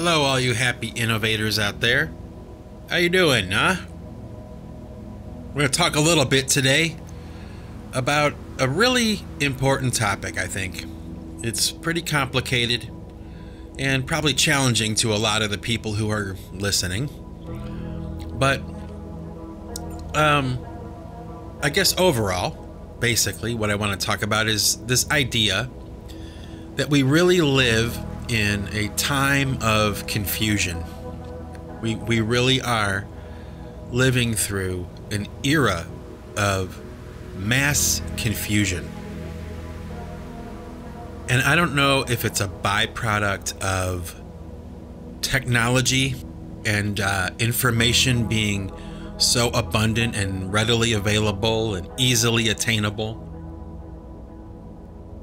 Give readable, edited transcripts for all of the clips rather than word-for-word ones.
Hello, all you happy innovators out there. How you doing, huh? We're going to talk a little bit today about a really important topic, I think. It's pretty complicated and probably challenging to a lot of the people who are listening. But, I guess overall, basically, what I want to talk about is this idea that we really live in a time of confusion. We really are living through an era of mass confusion. And I don't know if it's a byproduct of technology and information being so abundant and readily available and easily attainable.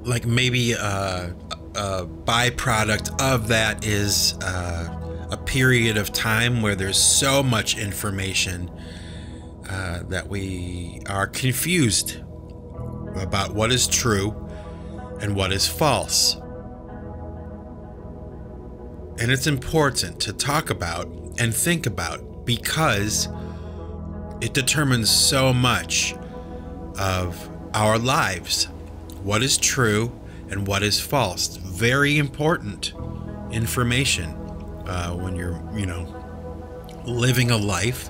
Like maybe a byproduct of that is a period of time where there's so much information that we are confused about what is true and what is false. And it's important to talk about and think about because it determines so much of our lives. What is true and what is false. Very important information when you're, living a life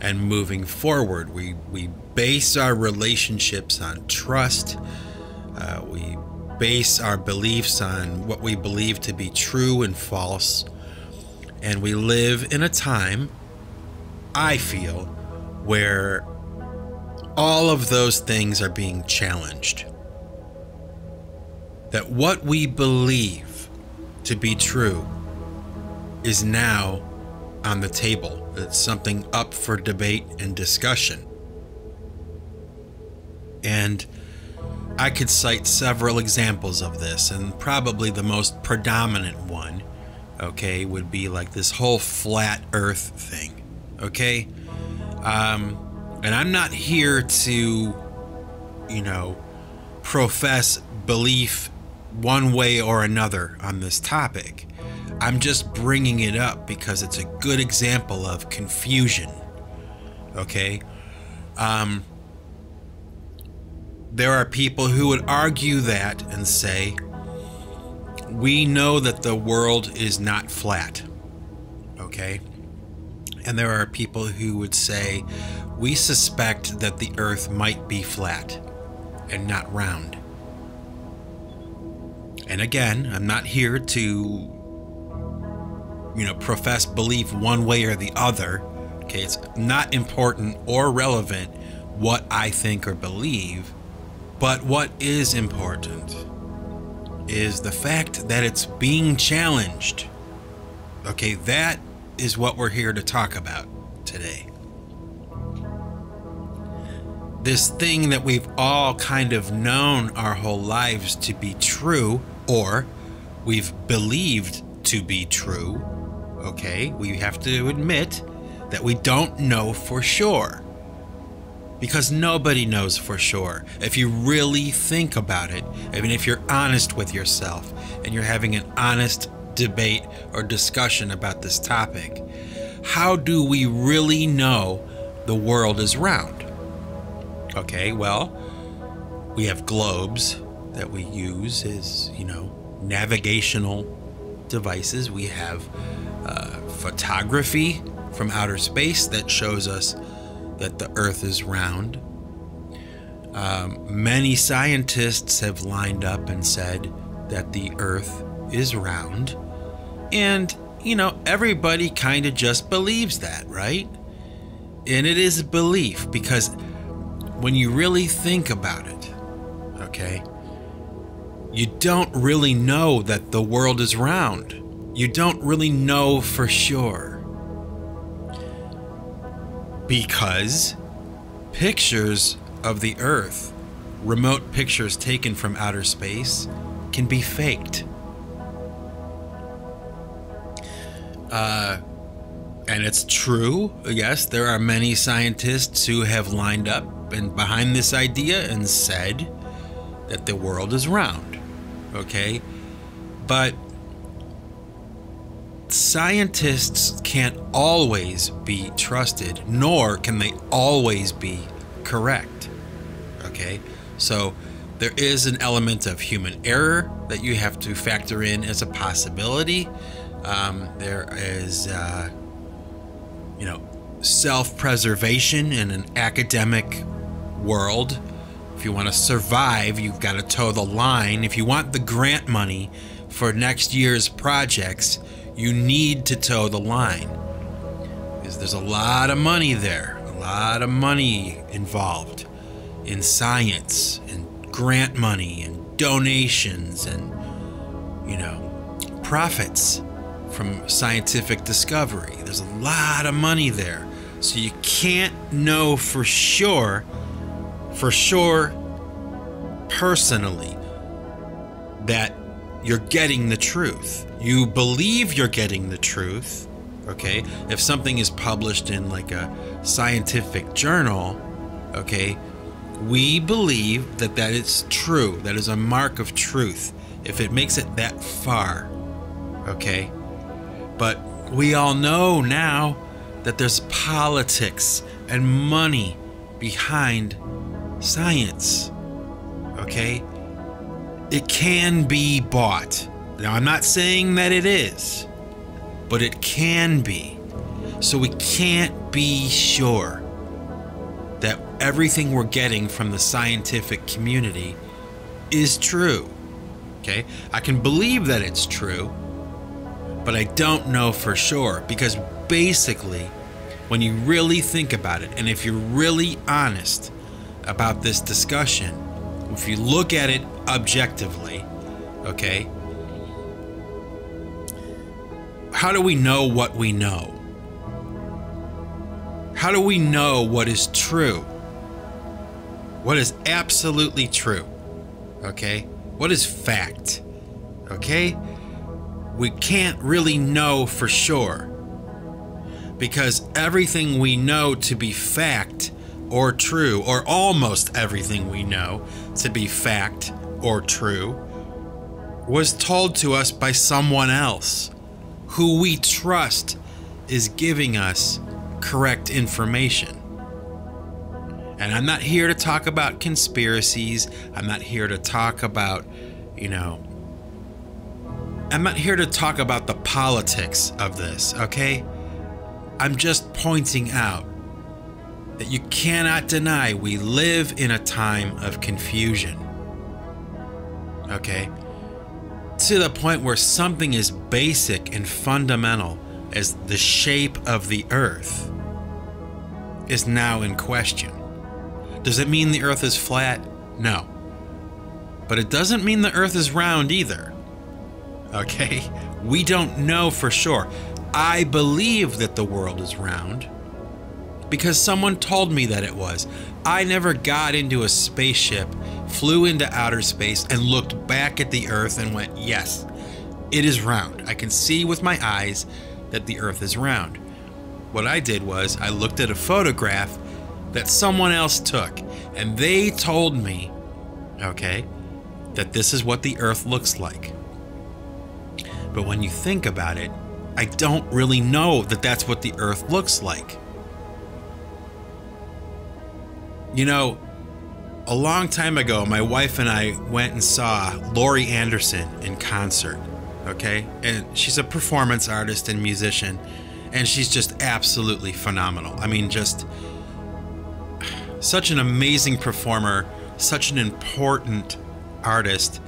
and moving forward. We base our relationships on trust. We base our beliefs on what we believe to be true and false. And we live in a time, I feel, where all of those things are being challenged. That what we believe to be true is now on the table. It's something up for debate and discussion. And I could cite several examples of this, and probably the most predominant one, would be like this whole flat earth thing, And I'm not here to, profess belief one way or another on this topic. I'm just bringing it up because it's a good example of confusion. There are people who would argue that and say, we know that the world is not flat. And there are people who would say, we suspect that the earth might be flat and not round. And again, I'm not here to, profess belief one way or the other. It's not important or relevant what I think or believe. But what is important is the fact that it's being challenged. That is what we're here to talk about today. This thing that we've all kind of known our whole lives to be true, or we've believed to be true, we have to admit that we don't know for sure. Because nobody knows for sure. If you really think about it, if you're honest with yourself and you're having an honest debate or discussion about this topic, how do we really know the world is round? Well, we have globes that we use as, navigational devices. We have photography from outer space that shows us that the Earth is round. Many scientists have lined up and said that the Earth is round. And, everybody kind of just believes that, right? And it is a belief because when you really think about it, you don't really know that the world is round. You don't really know for sure. Because pictures of the Earth, remote pictures taken from outer space, can be faked. And it's true, yes, there are many scientists who have lined up and behind this idea and said that the world is round, But scientists can't always be trusted, nor can they always be correct. Okay? So there is an element of human error that you have to factor in as a possibility. There is, self-preservation in an academic world. If you want to survive, you've got to toe the line. If you want the grant money for next year's projects, you need to toe the line. Because there's a lot of money there, a lot of money involved in science and grant money and donations and, profits from scientific discovery. There's a lot of money there. So you can't know for sure, personally, that you're getting the truth. You believe you're getting the truth, okay? If something is published in like a scientific journal, okay, we believe that that is true. That is a mark of truth if it makes it that far, okay? But we all know now that there's politics and money behind science, okay? It can be bought. Now, I'm not saying that it is, but it can be. So we can't be sure that everything we're getting from the scientific community is true, okay? I can believe that it's true, but I don't know for sure, because basically, when you really think about it, and if you're really honest about this discussion, if you look at it objectively, okay, how do we know what we know? How do we know what is true? What is absolutely true? Okay? What is fact? Okay? We can't really know for sure, because everything we know to be fact or true, or almost everything we know to be fact or true, was told to us by someone else who we trust is giving us correct information. And I'm not here to talk about conspiracies. I'm not here to talk about, I'm not here to talk about the politics of this, okay? I'm just pointing out that you cannot deny we live in a time of confusion, okay? To the point where something as basic and fundamental as the shape of the earth is now in question. Does it mean the earth is flat? No. But it doesn't mean the earth is round either. Okay? We don't know for sure. I believe that the world is round because someone told me that it was. I never got into a spaceship, flew into outer space, and looked back at the earth and went, yes, it is round. I can see with my eyes that the earth is round. What I did was I looked at a photograph that someone else took, and they told me, okay, that this is what the earth looks like. But when you think about it, I don't really know that that's what the earth looks like. A long time ago, my wife and I went and saw Laurie Anderson in concert, okay? And she's a performance artist and musician, and she's just absolutely phenomenal. I mean, just such an amazing performer, such an important artist.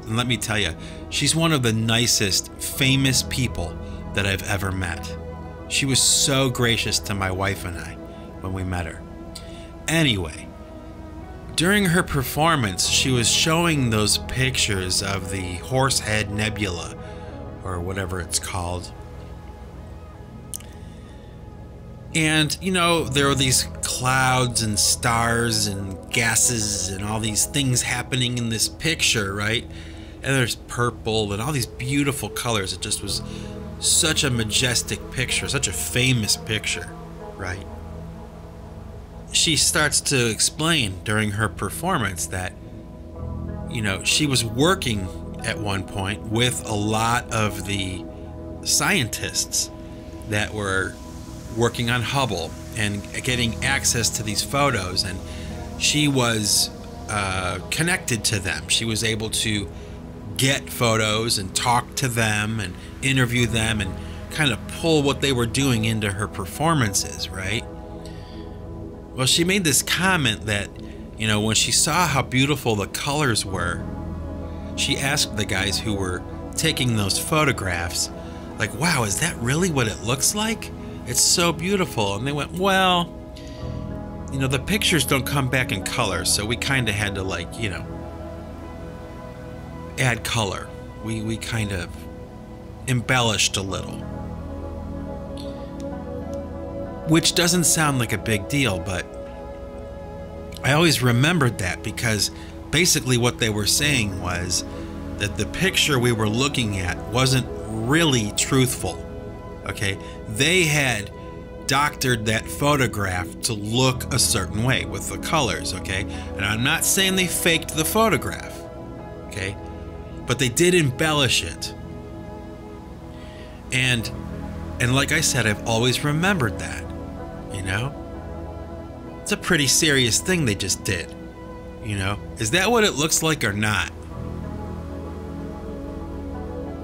And let me tell you, she's one of the nicest, famous people that I've ever met. She was so gracious to my wife and I when we met her. Anyway, during her performance, she was showing those pictures of the Horsehead Nebula, or whatever it's called. And, there are these clouds and stars and gases and all these things happening in this picture, right? And there's purple and all these beautiful colors. It just was such a majestic picture, such a famous picture, right? She starts to explain during her performance that, she was working at one point with a lot of the scientists that were working on Hubble and getting access to these photos, and she was connected to them. She was able to get photos and talk to them and interview them and kind of pull what they were doing into her performances, right? Well, she made this comment that, you know, when she saw how beautiful the colors were, she asked the guys who were taking those photographs, like, wow, is that really what it looks like? It's so beautiful. And they went, well, you know, the pictures don't come back in color, so we kind of had to, like, you know, add color. We kind of embellished a little. Which doesn't sound like a big deal, but I always remembered that, because basically what they were saying was that the picture we were looking at wasn't really truthful. Okay? They had doctored that photograph to look a certain way with the colors, okay? And I'm not saying they faked the photograph, okay? But they did embellish it. And like I said, I've always remembered that, you know? It's a pretty serious thing they just did, you know? Is that what it looks like or not?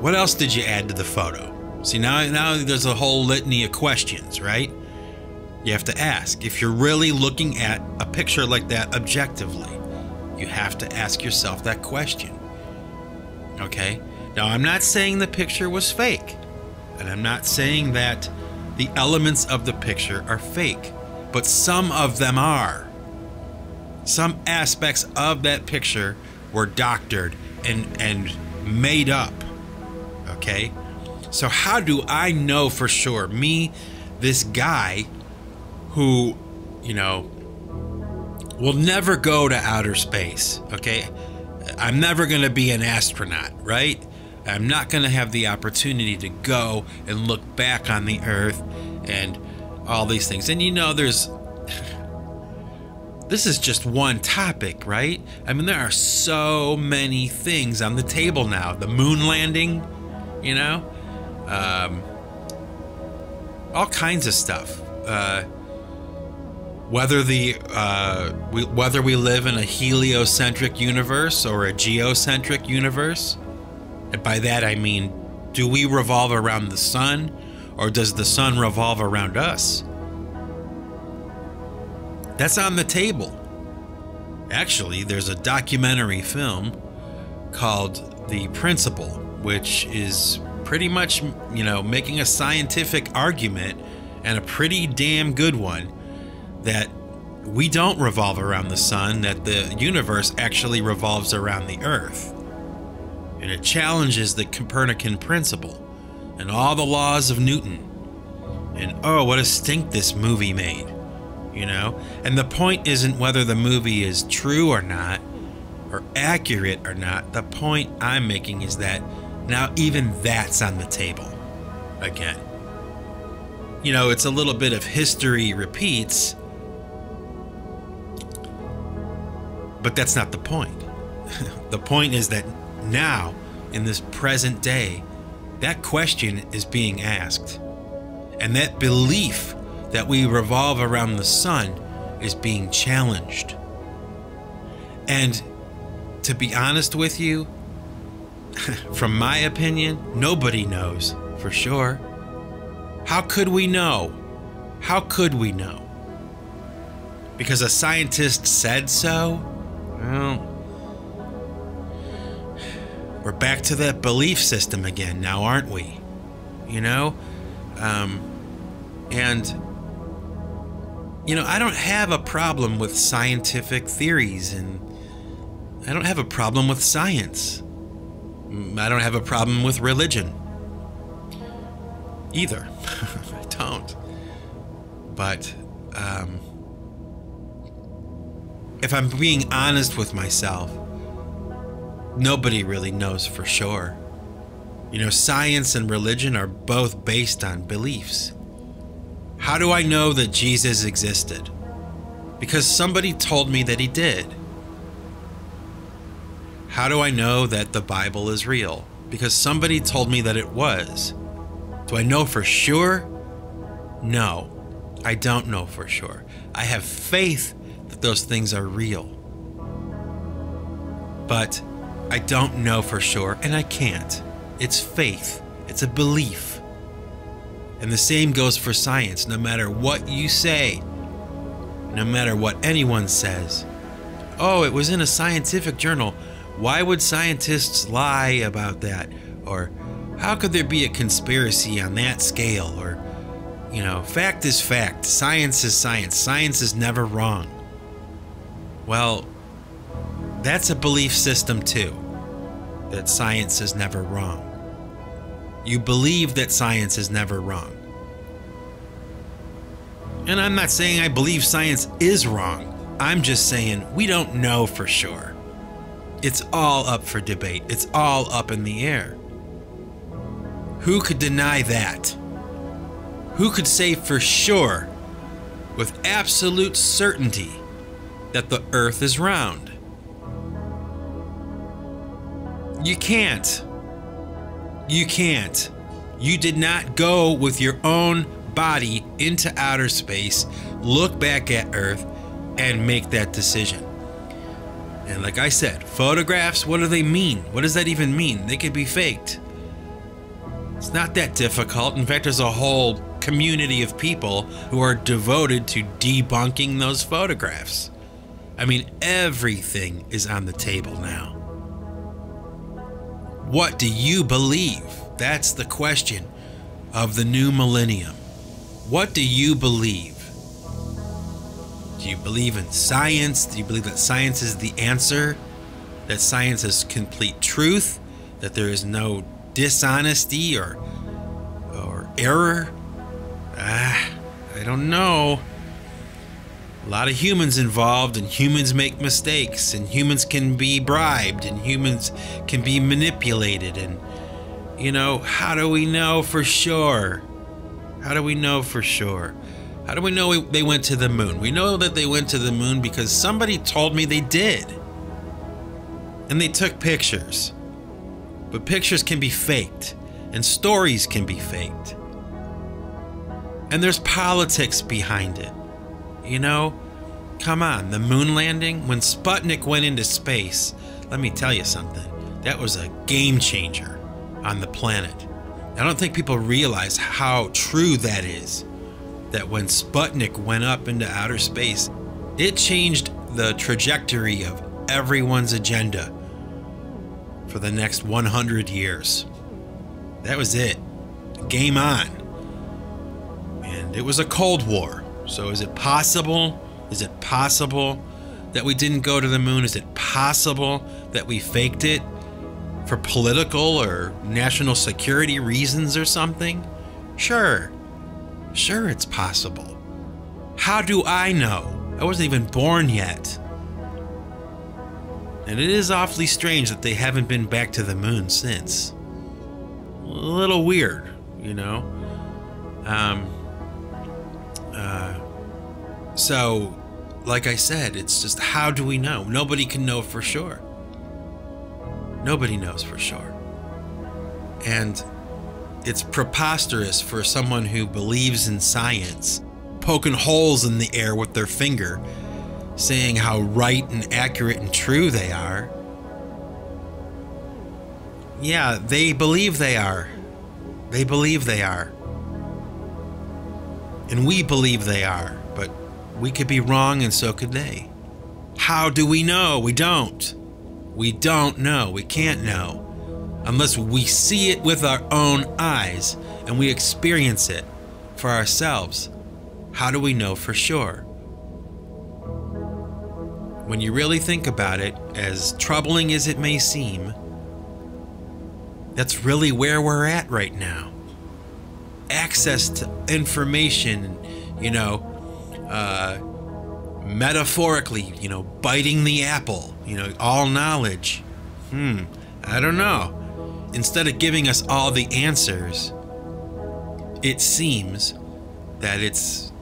What else did you add to the photo? See, now there's a whole litany of questions, right? You have to ask. If you're really looking at a picture like that objectively, you have to ask yourself that question. Okay? Now, I'm not saying the picture was fake, and I'm not saying that the elements of the picture are fake, but some of them are. Some aspects of that picture were doctored and made up. Okay? So how do I know for sure? Me, this guy who, you know, will never go to outer space, okay? I'm never going to be an astronaut, right? I'm not going to have the opportunity to go and look back on the Earth and all these things. And you know, this is just one topic, right? I mean, there are so many things on the table now. The moon landing, you know? All kinds of stuff. Whether we live in a heliocentric universe or a geocentric universe, and by that I mean, do we revolve around the sun, or does the sun revolve around us? That's on the table. Actually, there's a documentary film called The Principle, which is pretty much, you know, making a scientific argument, and a pretty damn good one, that we don't revolve around the sun, that the universe actually revolves around the Earth. And it challenges the Copernican principle and all the laws of Newton. And oh, what a stink this movie made, you know? And the point isn't whether the movie is true or not, or accurate or not. The point I'm making is that now even that's on the table again. You know, it's a little bit of history repeats, but that's not the point. The point is that now, in this present day, that question is being asked. And that belief that we revolve around the sun is being challenged. And to be honest with you, from my opinion, nobody knows for sure. How could we know? How could we know? Because a scientist said so? Well, we're back to that belief system again now, aren't we? You know? And, you know, I don't have a problem with scientific theories, and I don't have a problem with science. I don't have a problem with religion either. I don't. But if I'm being honest with myself, nobody really knows for sure. You know, science and religion are both based on beliefs. How do I know that Jesus existed? Because somebody told me that he did. How do I know that the Bible is real? Because somebody told me that it was. Do I know for sure? No, I don't know for sure. I have faith that those things are real. But I don't know for sure, and I can't. It's faith. It's a belief. And the same goes for science. No matter what you say, no matter what anyone says, oh, it was in a scientific journal. Why would scientists lie about that? Or how could there be a conspiracy on that scale? Or, fact is fact. Science is science. Science is never wrong. Well, that's a belief system too, that science is never wrong. You believe that science is never wrong. And I'm not saying I believe science is wrong. I'm just saying we don't know for sure. It's all up for debate. It's all up in the air. Who could deny that? Who could say for sure, with absolute certainty, that the earth is round? You can't. You can't. You did not go with your own body into outer space, look back at Earth, and make that decision. And like I said, photographs, what do they mean? What does that even mean? They could be faked. It's not that difficult. In fact, there's a whole community of people who are devoted to debunking those photographs. I mean, everything is on the table now. What do you believe? That's the question of the new millennium. What do you believe? Do you believe in science? Do you believe that science is the answer? That science is complete truth? That there is no dishonesty or error? I don't know. A lot of humans involved, and humans make mistakes, and humans can be bribed, and humans can be manipulated, and how do we know for sure? How do we know for sure? How do we know they went to the moon? We know that they went to the moon because somebody told me they did. And they took pictures. But pictures can be faked, and stories can be faked. And there's politics behind it. Come on, the moon landing, when Sputnik went into space, let me tell you something, that was a game changer on the planet. I don't think people realize how true that is, that when Sputnik went up into outer space, it changed the trajectory of everyone's agenda for the next 100 years. That was it. Game on. And it was a Cold War. So is it possible? Is it possible that we didn't go to the moon? Is it possible that we faked it for political or national security reasons or something? Sure. Sure, it's possible. How do I know? I wasn't even born yet. And it is awfully strange that they haven't been back to the moon since. A little weird, So, like I said, it's just, how do we know? Nobody can know for sure. Nobody knows for sure. And it's preposterous for someone who believes in science, poking holes in the air with their finger, saying how right and accurate and true they are. Yeah, they believe they are. They believe they are. And we believe they are, but we could be wrong, and so could they. How do we know? We don't. We don't know. We can't know unless we see it with our own eyes and we experience it for ourselves. How do we know for sure? When you really think about it, as troubling as it may seem, that's really where we're at right now. Access to information, metaphorically, biting the apple, all knowledge. I don't know. Instead of giving us all the answers, it seems that it's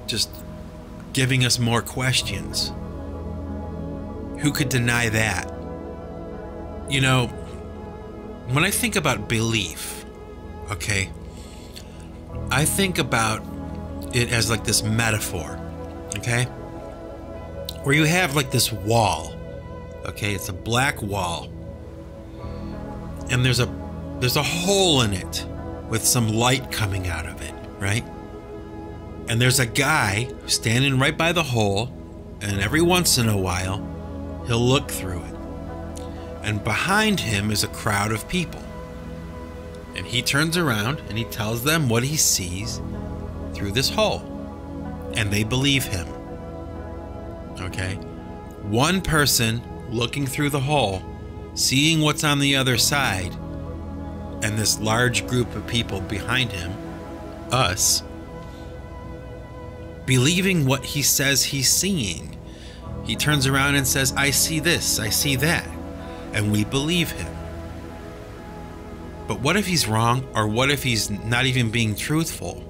just giving us more questions. Who could deny that? When I think about belief, okay, I think about it as like this metaphor, okay? Where you have like this wall, okay? It's a black wall. And there's a hole in it with some light coming out of it, right? And there's a guy standing right by the hole, and every once in a while, he'll look through it. And behind him is a crowd of people. And he turns around and he tells them what he sees through this hole. And they believe him. Okay? One person looking through the hole, seeing what's on the other side, and this large group of people behind him, us, believing what he says he's seeing. He turns around and says, I see this, I see that. And we believe him. But what if he's wrong? Or what if he's not even being truthful?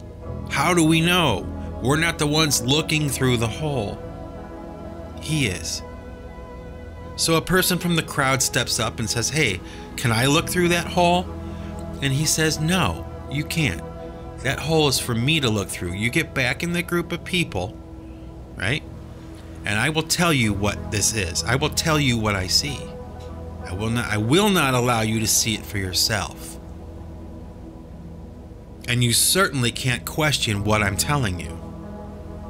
How do we know? We're not the ones looking through the hole. He is. So a person from the crowd steps up and says, hey, can I look through that hole? And he says, no, you can't. That hole is for me to look through. You get back in the group of people, right? And I will tell you what this is. I will tell you what I see. I will not allow you to see it for yourself. And you certainly can't question what I'm telling you.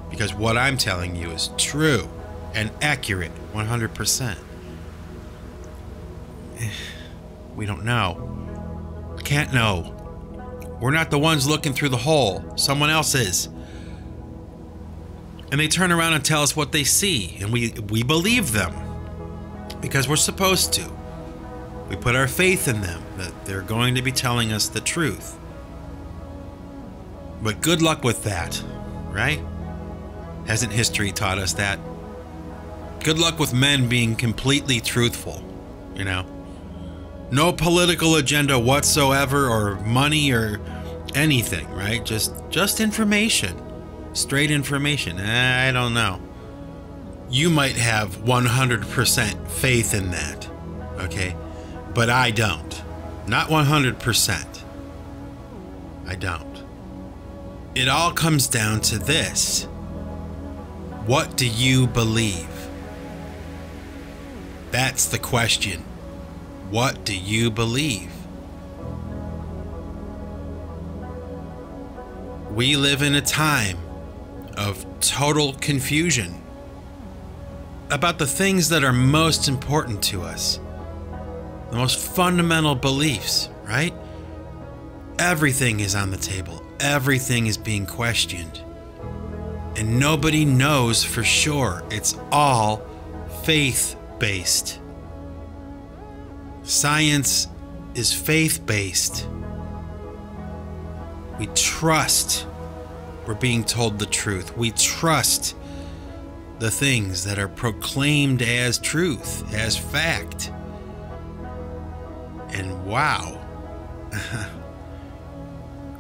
Because what I'm telling you is true and accurate 100%. We don't know. Can't know. We're not the ones looking through the hole. Someone else is. And they turn around and tell us what they see. And we believe them. Because we're supposed to. We put our faith in them. That they're going to be telling us the truth. But good luck with that. Right? Hasn't history taught us that? Good luck with men being completely truthful. You know? No political agenda whatsoever, or money, or anything, right? Just information. Straight information. I don't know. You might have 100% faith in that, okay? But I don't. Not 100%. I don't. It all comes down to this. What do you believe? That's the question. What do you believe? We live in a time of total confusion about the things that are most important to us, the most fundamental beliefs, right? Everything is on the table. Everything is being questioned. And nobody knows for sure. It's all faith-based. Science is faith-based. We trust we're being told the truth. We trust the things that are proclaimed as truth, as fact. And wow,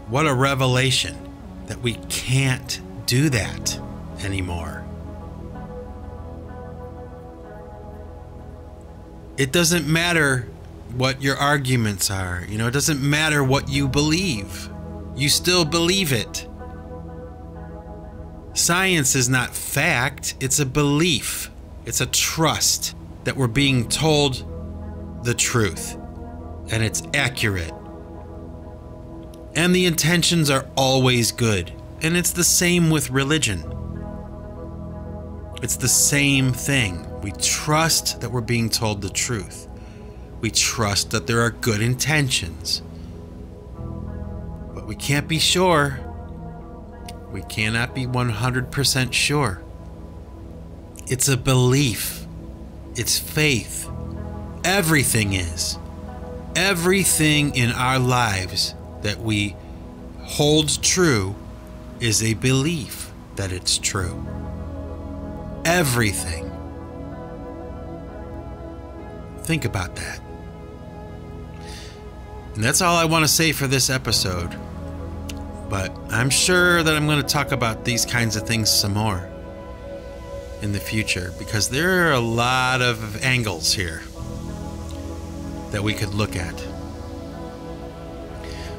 what a revelation that we can't do that anymore. It doesn't matter what your arguments are. You know, it doesn't matter what you believe. You still believe it. Science is not fact. It's a belief. It's a trust that we're being told the truth. And it's accurate. And the intentions are always good. And it's the same with religion. It's the same thing. We trust that we're being told the truth. We trust that there are good intentions. But we can't be sure. We cannot be 100% sure. It's a belief. It's faith. Everything is. Everything in our lives that we hold true is a belief that it's true. Everything. Think about that. And that's all I want to say for this episode. But I'm sure that I'm going to talk about these kinds of things some more in the future, because there are a lot of angles here that we could look at.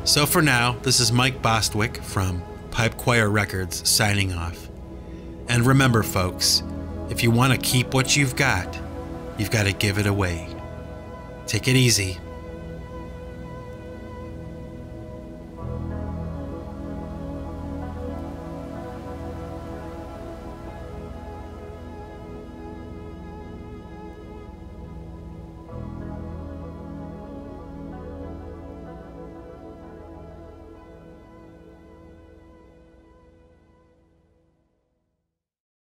So for now, this is Mike Bostwick from Pipe Choir Records signing off. And remember, folks, if you want to keep what you've got to give it away. Take it easy.